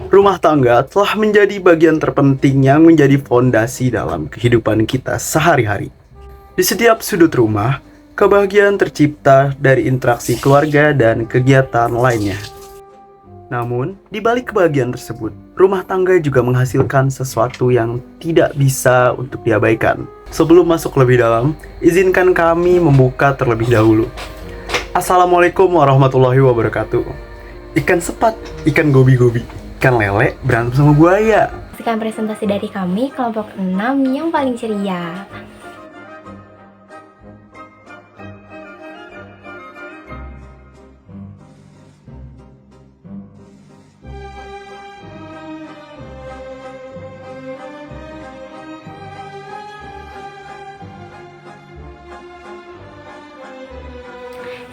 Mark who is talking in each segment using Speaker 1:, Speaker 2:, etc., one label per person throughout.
Speaker 1: Rumah tangga telah menjadi bagian terpenting yang menjadi fondasi dalam kehidupan kita sehari-hari. Di setiap sudut rumah, kebahagiaan tercipta dari interaksi keluarga dan kegiatan lainnya. Namun, di balik kebahagiaan tersebut, rumah tangga juga menghasilkan sesuatu yang tidak bisa untuk diabaikan. Sebelum masuk lebih dalam, izinkan kami membuka terlebih dahulu. Assalamualaikum warahmatullahi wabarakatuh. Ikan sepat, ikan gobi-gobi, ikan lele berantem sama buaya.
Speaker 2: Sekian presentasi dari kami, kelompok 6 yang paling ceria.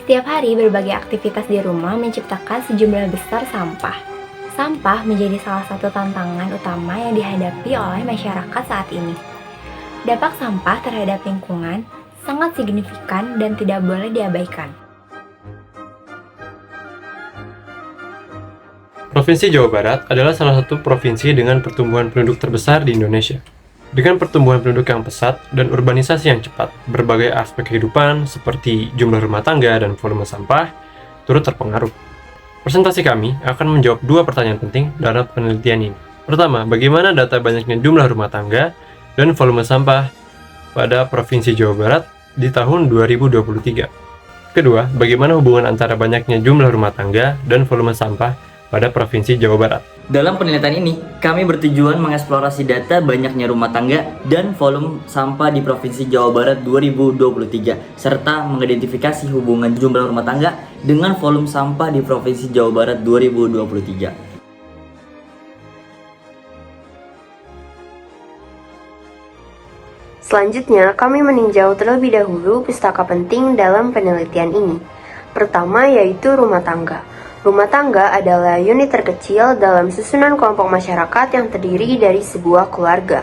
Speaker 2: Setiap hari berbagai aktivitas di rumah menciptakan sejumlah besar sampah. Sampah menjadi salah satu tantangan utama yang dihadapi oleh masyarakat saat ini. Dampak sampah terhadap lingkungan sangat signifikan dan tidak boleh diabaikan.
Speaker 3: Provinsi Jawa Barat adalah salah satu provinsi dengan pertumbuhan penduduk terbesar di Indonesia. Dengan pertumbuhan penduduk yang pesat dan urbanisasi yang cepat, berbagai aspek kehidupan seperti jumlah rumah tangga dan volume sampah turut terpengaruh. Presentasi kami akan menjawab dua pertanyaan penting dalam penelitian ini. Pertama, bagaimana data banyaknya jumlah rumah tangga dan volume sampah pada Provinsi Jawa Barat di tahun 2023. Kedua, bagaimana hubungan antara banyaknya jumlah rumah tangga dan volume sampah pada Provinsi Jawa Barat.
Speaker 4: Dalam penelitian ini, kami bertujuan mengeksplorasi data banyaknya rumah tangga dan volume sampah di Provinsi Jawa Barat 2023, serta mengidentifikasi hubungan jumlah rumah tangga dengan volume sampah di Provinsi Jawa Barat 2023.
Speaker 5: Selanjutnya, kami meninjau terlebih dahulu pustaka penting dalam penelitian ini. Pertama yaitu rumah tangga. Rumah tangga adalah unit terkecil dalam susunan kelompok masyarakat yang terdiri dari sebuah keluarga.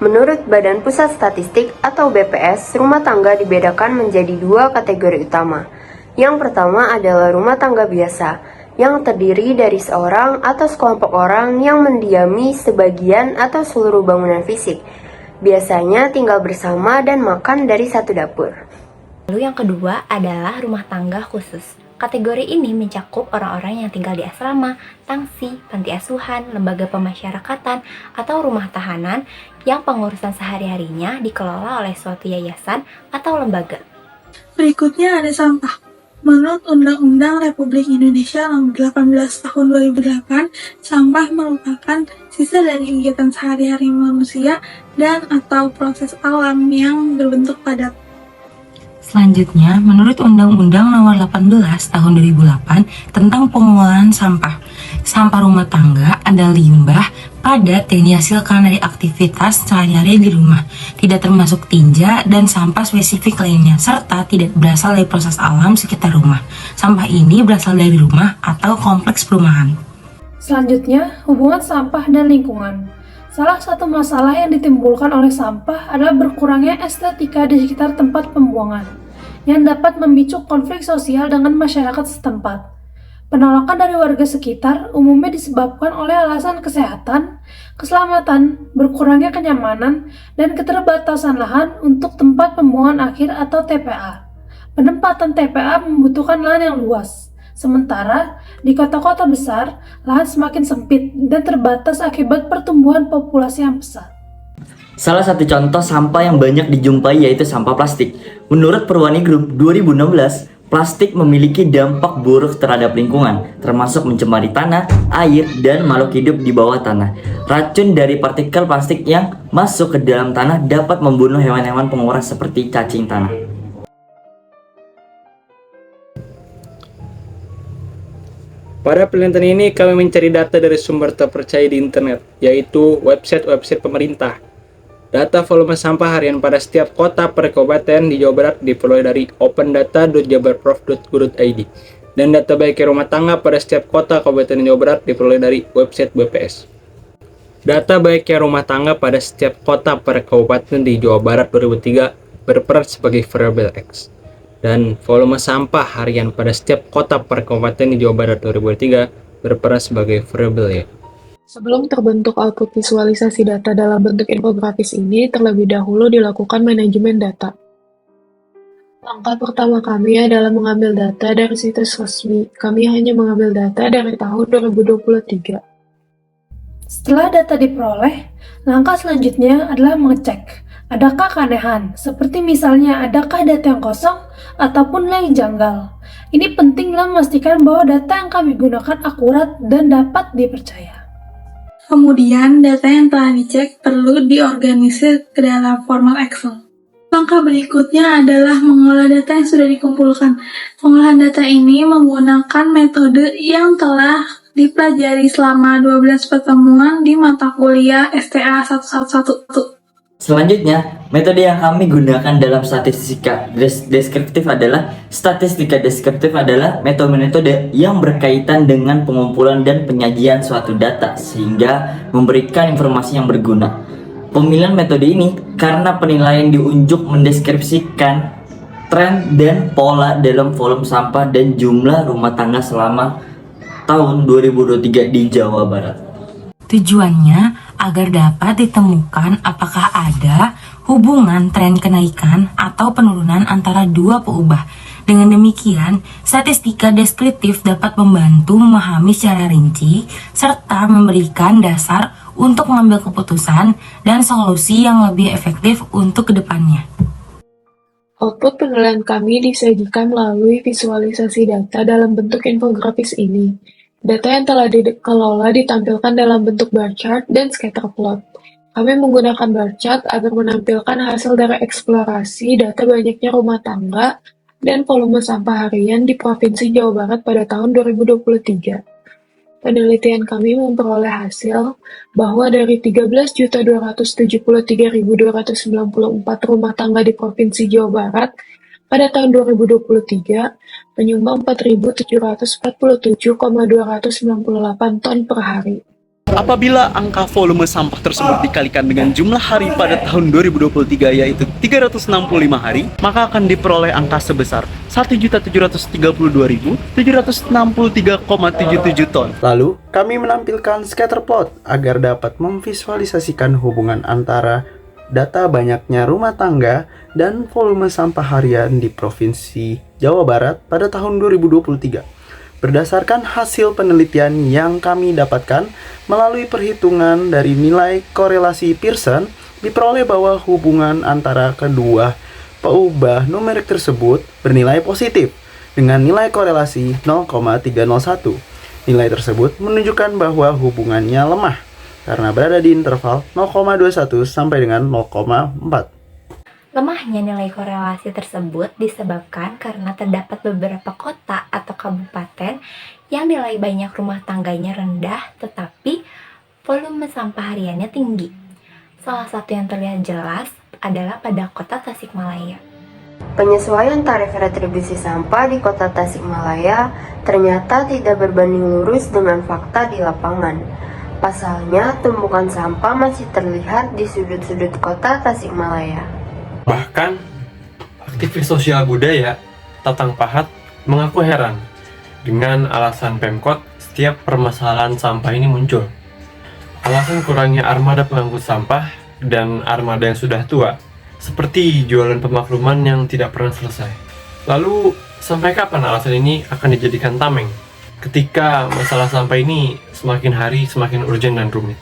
Speaker 5: Menurut Badan Pusat Statistik atau BPS, rumah tangga dibedakan menjadi dua kategori utama. Yang pertama adalah rumah tangga biasa, yang terdiri dari seorang atau sekelompok orang yang mendiami sebagian atau seluruh bangunan fisik. Biasanya tinggal bersama dan makan dari satu dapur.
Speaker 2: Lalu yang kedua adalah rumah tangga khusus. Kategori ini mencakup orang-orang yang tinggal di asrama, tangsi, panti asuhan, lembaga pemasyarakatan, atau rumah tahanan yang pengurusan sehari-harinya dikelola oleh suatu yayasan atau lembaga.
Speaker 6: Berikutnya ada sampah. Menurut Undang-Undang Republik Indonesia Nomor 18 Tahun 2008, sampah merupakan sisa dari kegiatan sehari-hari manusia dan atau proses alam yang berbentuk padat.
Speaker 7: Selanjutnya, menurut Undang-Undang Nomor 18 Tahun 2008 tentang pengolahan sampah, sampah rumah tangga adalah limbah padat yang dihasilkan dari aktivitas sehari-hari di rumah, tidak termasuk tinja dan sampah spesifik lainnya, serta tidak berasal dari proses alam sekitar rumah. Sampah ini berasal dari rumah atau kompleks perumahan.
Speaker 8: Selanjutnya, hubungan sampah dan lingkungan. Salah satu masalah yang ditimbulkan oleh sampah adalah berkurangnya estetika di sekitar tempat pembuangan, yang dapat memicu konflik sosial dengan masyarakat setempat. Penolakan dari warga sekitar umumnya disebabkan oleh alasan kesehatan, keselamatan, berkurangnya kenyamanan, dan keterbatasan lahan untuk tempat pembuangan akhir atau TPA. Penempatan TPA membutuhkan lahan yang luas. Sementara, di kota-kota besar, lahan semakin sempit dan terbatas akibat pertumbuhan populasi yang pesat.
Speaker 4: Salah satu contoh sampah yang banyak dijumpai yaitu sampah plastik. Menurut Perwani Group 2016, plastik memiliki dampak buruk terhadap lingkungan, termasuk mencemari tanah, air, dan makhluk hidup di bawah tanah. Racun dari partikel plastik yang masuk ke dalam tanah dapat membunuh hewan-hewan penguras seperti cacing tanah.
Speaker 9: Pada penelitian ini kami mencari data dari sumber terpercaya di internet, yaitu website pemerintah. Data volume sampah harian pada setiap kota per kabupaten di Jawa Barat diperoleh dari opendata.jabarprov.go.id, dan data baik rumah tangga pada setiap kota kabupaten di Jawa Barat diperoleh dari website BPS. Data baik rumah tangga pada setiap kota per kabupaten di Jawa Barat 2003 berperan sebagai variabel X. Dan volume sampah harian pada setiap kota per kabupaten di Jawa Barat 2003 berperan sebagai variabel Y.
Speaker 6: Sebelum terbentuk output visualisasi data dalam bentuk infografis ini, terlebih dahulu dilakukan manajemen data. Langkah pertama kami adalah mengambil data dari situs resmi. Kami hanya mengambil data dari tahun 2023.
Speaker 8: Setelah data diperoleh, langkah selanjutnya adalah mengecek adakah keanehan, seperti misalnya adakah data yang kosong ataupun nilai janggal. Ini penting dalam memastikan bahwa data yang kami gunakan akurat dan dapat dipercaya.
Speaker 6: Kemudian, data yang telah dicek perlu diorganisir ke dalam format Excel. Langkah berikutnya adalah mengolah data yang sudah dikumpulkan. Pengolahan data ini menggunakan metode yang telah dipelajari selama 12 pertemuan di mata kuliah STA 111.
Speaker 4: Selanjutnya, metode yang kami gunakan dalam statistika deskriptif adalah metode-metode yang berkaitan dengan pengumpulan dan penyajian suatu data sehingga memberikan informasi yang berguna. Pemilihan metode ini karena penilaian diunjuk mendeskripsikan tren dan pola dalam volume sampah dan jumlah rumah tangga selama tahun 2023 di Jawa Barat.
Speaker 7: Tujuannya agar dapat ditemukan apakah ada hubungan tren kenaikan atau penurunan antara dua peubah. Dengan demikian, statistika deskriptif dapat membantu memahami secara rinci serta memberikan dasar untuk mengambil keputusan dan solusi yang lebih efektif untuk kedepannya.
Speaker 6: Output penilaian kami disajikan melalui visualisasi data dalam bentuk infografis ini. Data yang telah dikelola ditampilkan dalam bentuk bar chart dan scatter plot. Kami menggunakan bar chart agar menampilkan hasil dari eksplorasi data banyaknya rumah tangga dan volume sampah harian di Provinsi Jawa Barat pada tahun 2023. Penelitian kami memperoleh hasil bahwa dari 13.273.294 rumah tangga di Provinsi Jawa Barat pada tahun 2023 menyumbang 4.747,298 ton per hari.
Speaker 1: Apabila angka volume sampah tersebut dikalikan dengan jumlah hari pada tahun 2023 yaitu 365 hari, maka akan diperoleh angka sebesar 1.732.763,77 ton. Lalu, kami menampilkan scatter plot agar dapat memvisualisasikan hubungan antara data banyaknya rumah tangga dan volume sampah harian di Provinsi Jawa Barat pada tahun 2023. Berdasarkan hasil penelitian yang kami dapatkan melalui perhitungan dari nilai korelasi Pearson, diperoleh bahwa hubungan antara kedua peubah numerik tersebut bernilai positif dengan nilai korelasi 0,301. Nilai tersebut menunjukkan bahwa hubungannya lemah karena berada di interval 0,21 sampai dengan 0,4.
Speaker 2: Lemahnya nilai korelasi tersebut disebabkan karena terdapat beberapa kota atau kabupaten yang nilai banyak rumah tangganya rendah tetapi volume sampah hariannya tinggi. Salah satu yang terlihat jelas adalah pada kota Tasikmalaya.
Speaker 5: Penyesuaian tarif retribusi sampah di kota Tasikmalaya ternyata tidak berbanding lurus dengan fakta di lapangan. Pasalnya, tumpukan sampah masih terlihat di sudut-sudut kota Tasikmalaya.
Speaker 3: Bahkan, aktivis sosial budaya Tatang Pahat mengaku heran dengan alasan Pemkot setiap permasalahan sampah ini muncul. Alasan kurangnya armada pengangkut sampah dan armada yang sudah tua, seperti jualan pemakluman yang tidak pernah selesai. Lalu, sampai kapan alasan ini akan dijadikan tameng? Ketika masalah sampah ini semakin hari semakin urgent dan rumit.